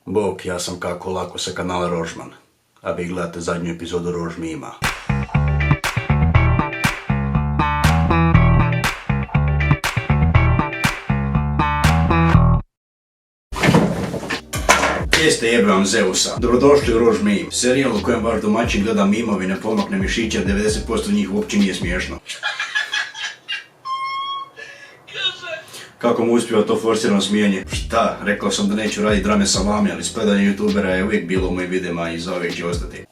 Bok, ja sam Kako Lako sa kanala Rožman, a vi gledate zadnju epizodu Rož mima. Jeste jebam Zeusa. Dobrodošli u Rož mim, serijal u kojem vaš domaćin gleda mimove i ne pomakne mišića, 90% njih uopće nije smiješno. Kako mu uspio to forsirano smijanje? Šta, rekao sam da neću raditi drame salami, ali spledanje youtubera je uvijek bilo u mojim videima i zauvijek će ostati.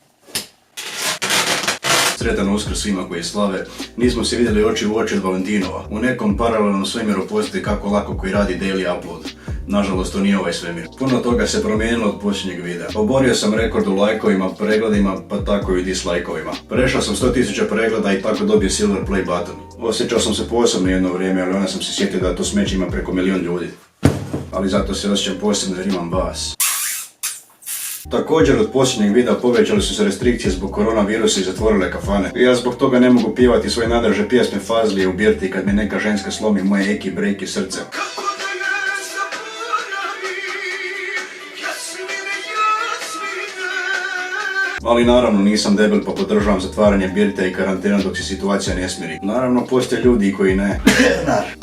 Sretan Uskrs svima koji slave. Nismo se vidjeli oči u oči od Valentinova. U nekom paralelnom svemiru postoji Kako Lako koji radi daily upload. Nažalost, to nije ovaj svemir. Puno toga se promijenilo od posljednjeg videa. Oborio sam rekord u lajkovima, pregledima, pa tako i dislajkovima. Prešao sam 100.000 pregleda i tako dobio silver play button. Osjećao sam se posebno jedno vrijeme, ali onda sam se sjetio da to smeće ima preko 1.000.000 ljudi. Ali zato se osjećam posebno jer imam bas. Također od posljednjeg videa povećali su se restrikcije zbog koronavirusa i zatvorile kafane. Ja zbog toga ne mogu pjevati svoje nadraže pjesme Fazlije u birti kad mi neka ženska slomi moje eki brejki srce. Ali naravno nisam debel pa podržavam zatvaranje birte i karantenu dok se situacija ne smiri. Naravno postoje ljudi koji ne.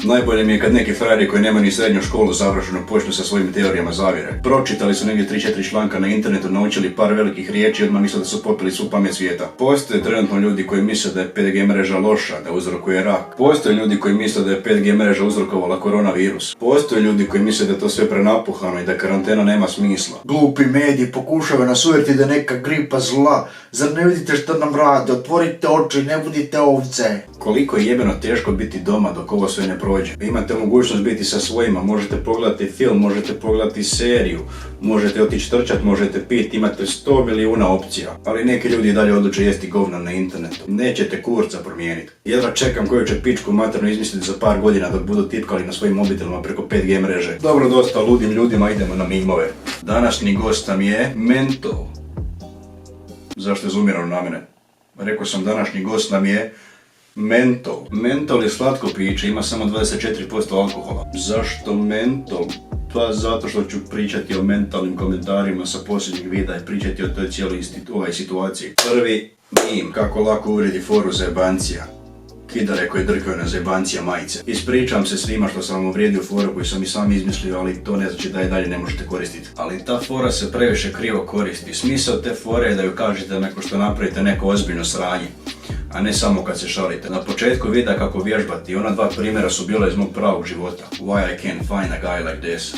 Najbolje mi je kad neki frajeri koji nemaju ni srednju školu završenu počnu sa svojim teorijama zavjere. Pročitali su negdje 3-4 članka na internetu, naučili par velikih riječi i odmah misle da su popili svu pamet svijeta. Postoje trenutno ljudi koji misle da je 5G mreža loša, da uzrokuje rak. Postoje ljudi koji misle da je 5G mreža uzrokovala koronavirus. Postoje ljudi koji misle da je to sve prenapuhano i da karantena nema smisla. Glupi mediji pokušavaju nas uvjeriti da neka gripa zla. Zar ne vidite što nam rade? Otvorite oči, ne budite ovce. Koliko je jebeno teško biti doma dok ovo sve ne prođe. Imate mogućnost biti sa svojima, možete pogledati film, možete pogledati seriju, možete otići trčat, možete piti, imate 100 milijuna opcija. Ali neki ljudi i dalje odluče jesti govna na internetu. Nećete kurca promijeniti. Jedva čekam koju će pičku materno izmisliti za par godina dok budu tipkali na svojim mobitelima preko 5G mreže. Dobro, dosta ludim ljudima, idemo na mimove. Današnji gost nam je Mentol. Zašto je zoomirano na mene? Rekao sam današnji gost nam je Mentol. Mentol je slatko piće, ima samo 24% alkohola. Zašto Mentol? Pa zato što ću pričati o mentalnim komentarima sa posljednjeg videa i pričati o toj cijeloj situaciji. Prvi mim, Kako Lako uvredi foru zajebancija. Kidare koji drkaju na zajebancija majice. Ispričavam se svima što sam vam uvrijedio foru koju sam i sam izmislio, ali to ne znači da je dalje ne možete koristiti. Ali ta fora se previše krivo koristi. Smisao te fore je da ju kažete nakon što napravite neko ozbiljno sranje, a ne samo kad se šalite. Na početku videa kako vježbati, ona dva primjera su bila iz mog pravog života. Why I can't find a guy like this?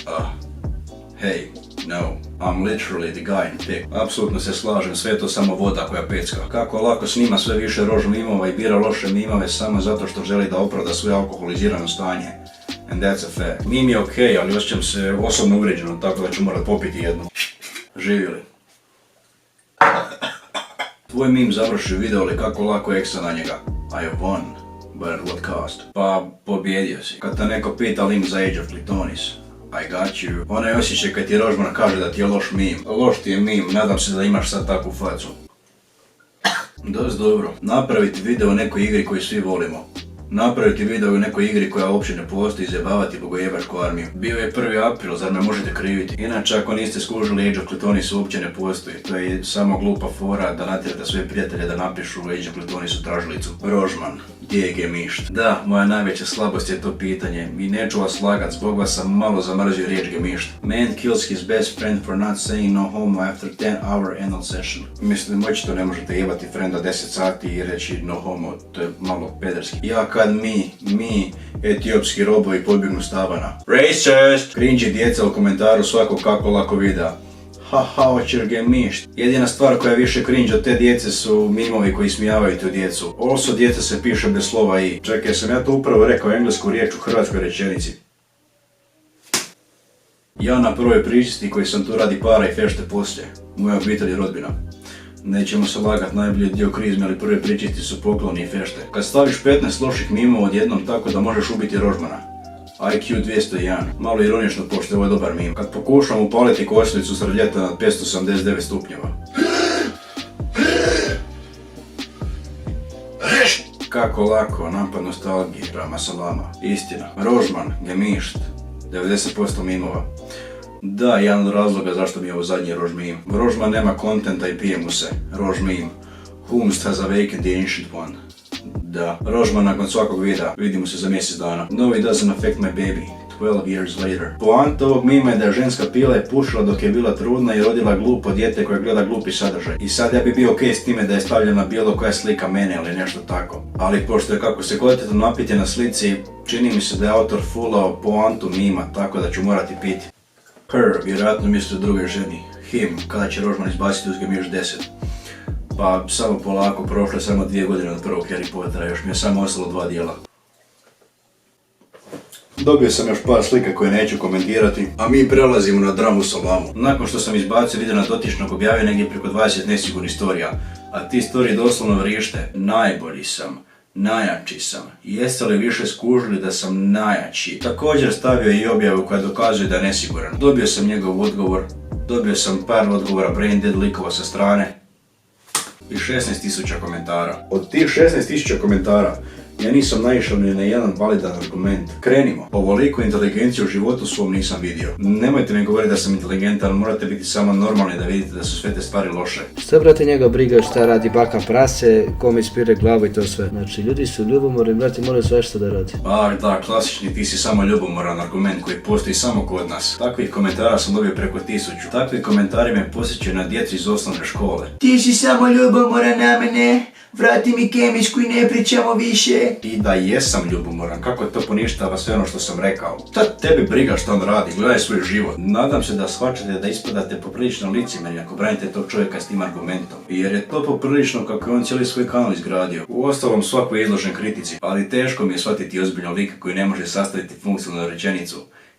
Hey, no, I'm literally the guy in pic. Apsolutno se slažem, sve je to samo voda koja pecka. Kako Lako snima sve više rož mimova i bira loše mimove samo zato što želi da opravda svoje alkoholizirano stanje. And that's a fact. Mim je okej, ali osjećam se osobno uvrijeđeno, tako da ću morat popiti jednu. Živjeli. Tvoj mim završi video li Kako Lako eksa na njega. I have won, but at what cost? Pa, pobjedio si. Kad te neko pita link za Age of Clitonis, I got you. Onaj osjećaj kad ti Rožman kaže da ti je loš mim. Loš ti je mim, nadam se da imaš sad takvu facu. Dost dobro. Napraviti video o nekoj igri koju svi volimo. Napraviti video o nekoj igri koja uopće ne postoji, zjebavati bogojebačku armiju. Bio je 1. april, zar me možete kriviti? Inače, ako niste skužili, Age of Clitonis uopće ne postoji. To je samo glupa fora da natjerate sve prijatelje da napišu Age of Clitonis u tražilicu. Rožman, gdje je gemišt? Da, moja najveća slabost je to pitanje. I neću vas lagat, zbog vas sam malo zamrzio riječ gemišt. Man kills his best friend for not saying no homo after 10-hour anal session. Mislim, očito ne možete jebati frenda 10 sati i reći no homo, to je malo pederski. Ja kad mi, etiopski robovi pobjegnu s tavana. Racist! Cringe djeca u komentaru svakog Kako Lako videa. Haha, hoćeš gemišt. Jedina stvar koja je više cringe od te djece su mimovi koji smijavaju tu djecu. Also, djeca se piše bez slova i. Čekaj, sam ja to upravo rekao englesku riječ u hrvatskoj rečenici. Ja na prvoj pričisti koji sam tu radi para i fešte poslije. Moja obitelj i rodbina. Nećemo se lagat, najbolji dio krizme, ali prve pričisti su pokloni i fešte. Kad staviš 15 loših mimova odjednom tako da možeš ubiti Rožmana. IQ 201. Malo ironično pošto je ovo dobar mim. Kad pokušam upaliti kosilicu sred ljeta na 589 stupnjeva. Kako Lako, napad nostalgije, drama salama. Istina. Rožman, gemišt. 90% mimova. Da, jedan od razloga zašto mi je ovo zadnji Rožmim. Rožman nema kontenta i pije mu se. Rožmim. Whomst has awakened the ancient one. Da, Rožman nakon svakog videa, vidimo se za mjesec dana. No, it doesn't affect my baby. 12 years later. Poanta ovog mima je da je ženska pila i pušila dok je bila trudna i rodila glupo dijete koje gleda glupi sadržaj. I sad ja bi bio okej s time da je stavljena bilo koja slika mene ili nešto tako. Ali pošto je kako se kvalitetno napiti na slici, čini mi se da je autor fulao poantu mima, tako da ću morati piti. Her, vjerojatno misli o drugoj ženi. Him, kada će Rožman izbaciti Uzgem još 10. Pa samo polako, prošlo je samo 2 godine od prvog Harry Pottera, još mi je samo ostalo 2 dijela. Dobio sam još par slika koje neću komentirati, a mi prelazimo na dramu salamu. Nakon što sam izbacio video na dotičnog, objavio negdje preko 20 nesigurnih storija, a ti storije doslovno vrište: najbolji sam, najjači sam, jeste li više skužili da sam najjači? Također stavio i objavu koja dokazuje da je nesiguran. Dobio sam njegov odgovor, dobio sam par odgovora brain dead likova sa strane i 16.000 komentara. Od tih 16.000 komentara ja nisam naišao ni na jedan validan argument. Krenimo. Ovoliko inteligenciju u životu svom nisam vidio. Nemojte mi govoriti da sam inteligentan, morate biti samo normalni da vidite da su sve te stvari loše. Šta brate njega briga šta radi baka prase, kom ispire glavu i to sve. Znači ljudi su ljubomorni, brate, moraju sve što da radi. Da, klasični ti si samo ljubomoran argument koji postoji samo kod nas. Takvih komentara sam dobio preko 1000. Takvi komentari me posjećaju na djecu iz osnovne škole. Ti si samo ljubomoran na mene, vrati mi kemijsku i ne pričamo više. I da jesam ljubomoran, kako to poništava sve ono što sam rekao? Šta tebi briga što on radi, gledaj svoj život. Nadam se da shvaćate da ispadate poprilično licemjerni ako branite tog čovjeka s tim argumentom. Jer je to poprilično kako je on cijeli svoj kanal izgradio. Uostalom svako je izložen kritici, ali teško mi je shvatiti ozbiljno lika koji ne može sastaviti funkcionalnu rečenicu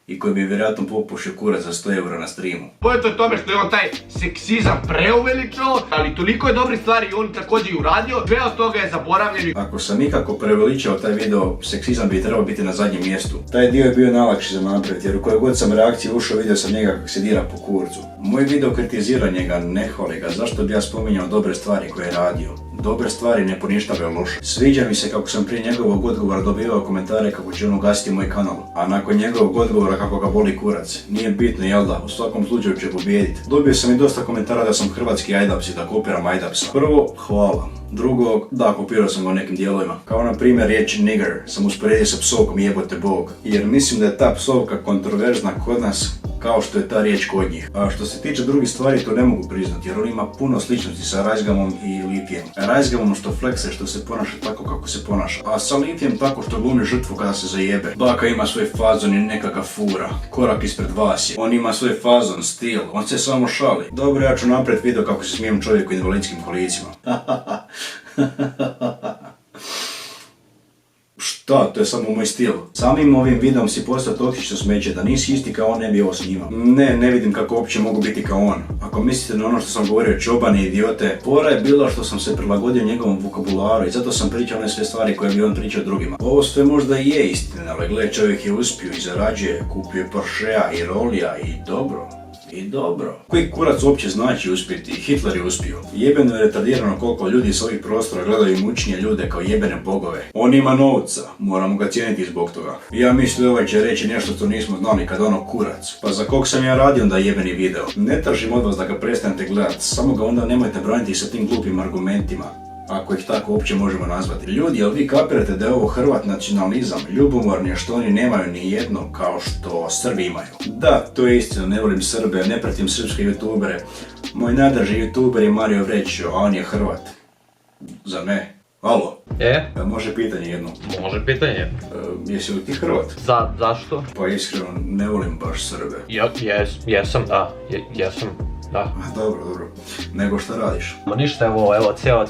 i koji bi vjerojatno popušio kurac za 100 eura na streamu. Poenta je tome što je on taj seksizam preuveličao, ali toliko je dobrih stvari on također i uradio, sve od toga je zaboravljeno. Ako sam ikako preveličao taj video, seksizam bi trebao biti na zadnjem mjestu. Taj dio je bio najlakši za napraviti, jer u kojoj god sam reakciji ušao vidio sam njega kako se dira po kurcu. Moj video kritizira njega, ne hvali ga, zašto bi ja spominjao dobre stvari koje je radio? Dobre stvari ne poništavaju loše. Sviđa mi se kako sam prije njegovog odgovora dobivao komentare kako će on ugasiti moj kanal, a nakon njegovog odgovora kako ga boli kurac. Nije bitno, jel da? U svakom slučaju će pobijediti. Dobio sam i dosta komentara da sam hrvatski Ajdaps i da kopiram Ajdapsa. Prvo, hvala. Drugo, da, kopirao sam ga u nekim dijelovima. Kao na primjer riječ nigger sam usporedio sa psovkom jebote bog. Jer mislim da je ta psovka kontroverzna kod nas kao što je ta riječ kod njih. A što se tiče drugih stvari, to ne mogu priznati jer on ima puno sličnosti sa Rajzgamom i Lithijem. Rajzgamom što flekse, što se ponaša tako kako se ponaša, a sa Lithijem tako što glumi žrtvu kada se zajebe. Baka ima svoj fazon i nekakav fura, korak ispred vas je. On ima svoj fazon, stil, on se samo šali. Dobro, ja ću naprijed video kako se smijem čovjeku u invalidskim kolicima. Šta, to je samo moj stil. Samim ovim videom si postao toksično smeće, da nisi isti kao on ne bi ovo snimao. Ne vidim kako uopće mogu biti kao on. Ako mislite na ono što sam govorio čobani idiote, fora je bilo što sam se prilagodio njegovom vokabularu i zato sam pričao one sve stvari koje bi on pričao drugima. Ovo sve možda i je istina, ali gle, čovjek je uspio i zarađuje, kupio je Porschea i Rolija i dobro. I dobro. Koji kurac uopće znači uspjeti? Hitler je uspio. Jebeno je retardirano koliko ljudi s ovih prostora gledaju mučnije ljude kao jebene bogove. On ima novca, moramo ga cijeniti zbog toga. Ja mislim ovaj će reći nešto što nismo znali kad ono kurac. Pa za kog sam ja radio onda jebeni video? Ne tražim od vas da ga prestanete gledat, samo ga onda nemojte braniti sa tim glupim argumentima. Ako ih tako uopće možemo nazvati. Ljudi, jel vi kapirate da je ovo Hrvat nacionalizam, ljubomorni je što oni nemaju ni jedno kao što Srbi imaju? Da, to je istina, ne volim Srbe, ne pratim srpske youtubere. Moj najdraži youtuber je Mario Vrećo, a on je Hrvat. Zar ne? Alo? Može pitanje jedno. Može pitanje. Jesi li ti Hrvat? Zašto? Pa iskreno, ne volim baš Srbe. Jesam, da. Jesam. Da. Dobro. Nego šta radiš? Ma ništa, evo,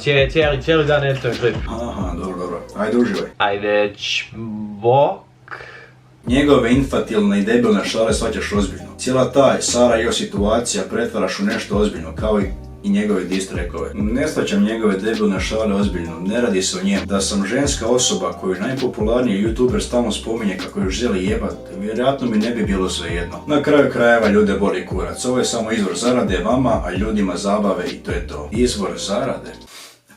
cijeli dan eto je klip. Aha, dobro. Ajde uživaj. Ajde, čbok. Njegove infantilne i debilne šale shvaćaš ozbiljno. Cijela ta Sara i situacija pretvaraš u nešto ozbiljno, kao i njegove distrekove. Ne shvaćam njegove debilne šale ozbiljno, ne radi se o njemu. Da sam ženska osoba koju najpopularniji youtuber stalno spominje kako još želi jebat, vjerojatno mi ne bi bilo svejedno. Na kraju krajeva ljude boli kurac, ovo je samo izvor zarade vama, a ljudima zabave i to je to. Izvor zarade?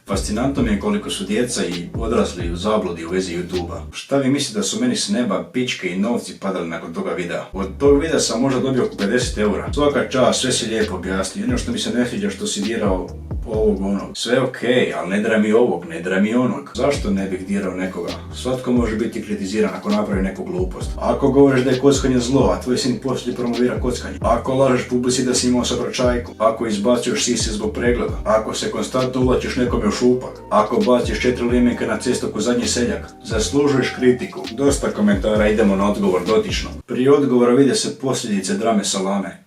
Fascinantno mi je koliko su djeca i odrasli u zabludi u vezi YouTube-a. Šta vi mislite da su meni s neba pičke i novci padali nakon toga videa? Od tog videa sam možda dobio oko 50 eura. Svaka čast, sve si lijepo objasni. Jedino što mi se ne sviđa što si dirao ovog onog. Sve okej, ali ne dira mi ovog, ne dira mi onog. Zašto ne bih dirao nekoga? Svatko može biti kritiziran ako napravi neku glupost. Ako govoriš da je kockanje zlo, a tvoj sin poslije promovira kockanje. Ako lažeš publici da si imao saobraćajku. Ako izbacuješ sise zbog pregleda. Ako se konstantno uvlačiš nekome u šupak. Ako baciš 4 limenka na cestu ko zadnji seljak. Zaslužuješ kritiku. Dosta komentara, idemo na odgovor dotično. Prije odgovora vide se posljedice drame salame.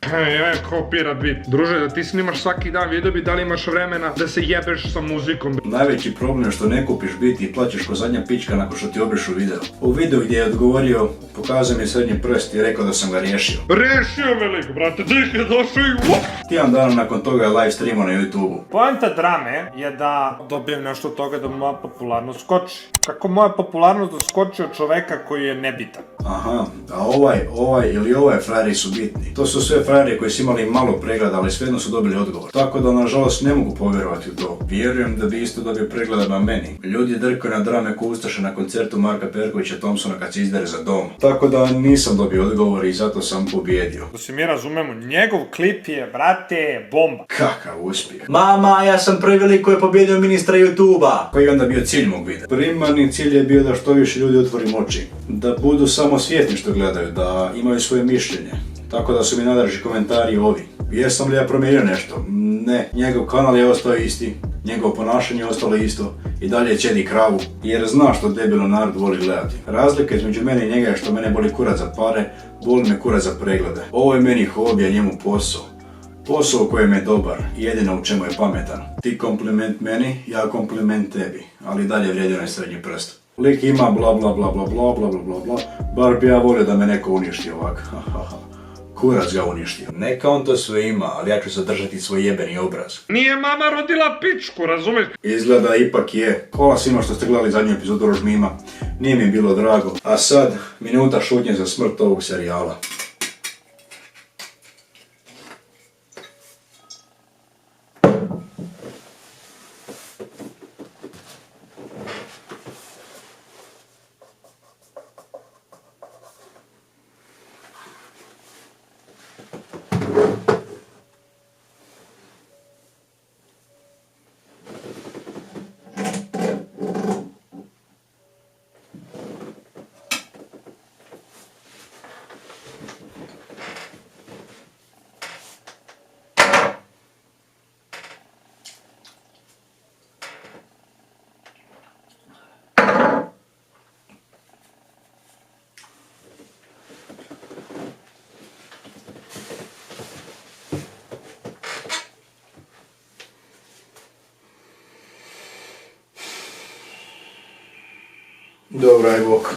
Kao pirat bit. Druže, da ti snimaš svaki dan, vidio bi da li imaš vremena da se jebeš sa muzikom. Najveći problem je što ne kupiš biti i plaćaš ko zadnja pička nakon što ti obrišu video. U videu gdje je odgovorio, pokazao mi srednji prst i rekao da sam ga riješio. Rešio me lik, brate, dik je došao i Tijedan dana nakon toga je live streamao na YouTube-u. Poanta drame je da dobijem nešto od toga da moja popularnost skoči. Kako moja popularnost da skoči od čoveka koji je nebitan. Aha, a ovaj frajeri su bitni. To su sve frajeri koji su imali malo pregleda, ali svejedno su dobili odgovor. Tako da nažalost ne mogu povjerovati u to. Vjerujem da bi isto dobio pregleda na meni. Ljudi drkaju na drame ko ustaše na koncertu Marka Perkovića Thompsona kad se izdere za dom. Tako da nisam dobio odgovor i zato sam pobjedio. Da se mi razumemo, njegov klip je, brate, bomba. Kakav uspjeh. Mama, ja sam prvi lik koji je pobjedio ministra YouTube-a. Koji je onda bio cilj mog videa? Primarni cilj je bio da što više ljudi otvori oči. Da budu samo svjesni što gledaju, da imaju svoje mišljenje. Tako da su mi najdraži komentari ovi. Jesam li ja promijenio nešto? Ne. Njegov kanal je ostao isti. Njegovo ponašanje je ostalo isto. I dalje čedi kravu. Jer zna što debilo narod voli gledati. Razlika između mene i njega je što mene boli kurac za pare, boli me kurac za preglede. Ovo je meni hobi, a njemu posao. Posao u kojem je dobar i jedino u čemu je pametan. Ti kompliment meni, ja kompliment tebi. Ali dalje vrijedi onaj srednji prst. Lik ima bla bla bla bla bla bla bla bla bla. Bar bi ja volio da me neko uništi ovak. Kurac ga uništio. Neka on to sve ima, ali ja ću zadržati svoj jebeni obraz. Nije mama rodila pičku, razumiješ? Izgleda ipak je. Hvala svima što ste gledali zadnju epizodu Rožmima. Nije mi bilo drago. A sad, minuta šutnje za smrt ovog serijala. Dobra je bok.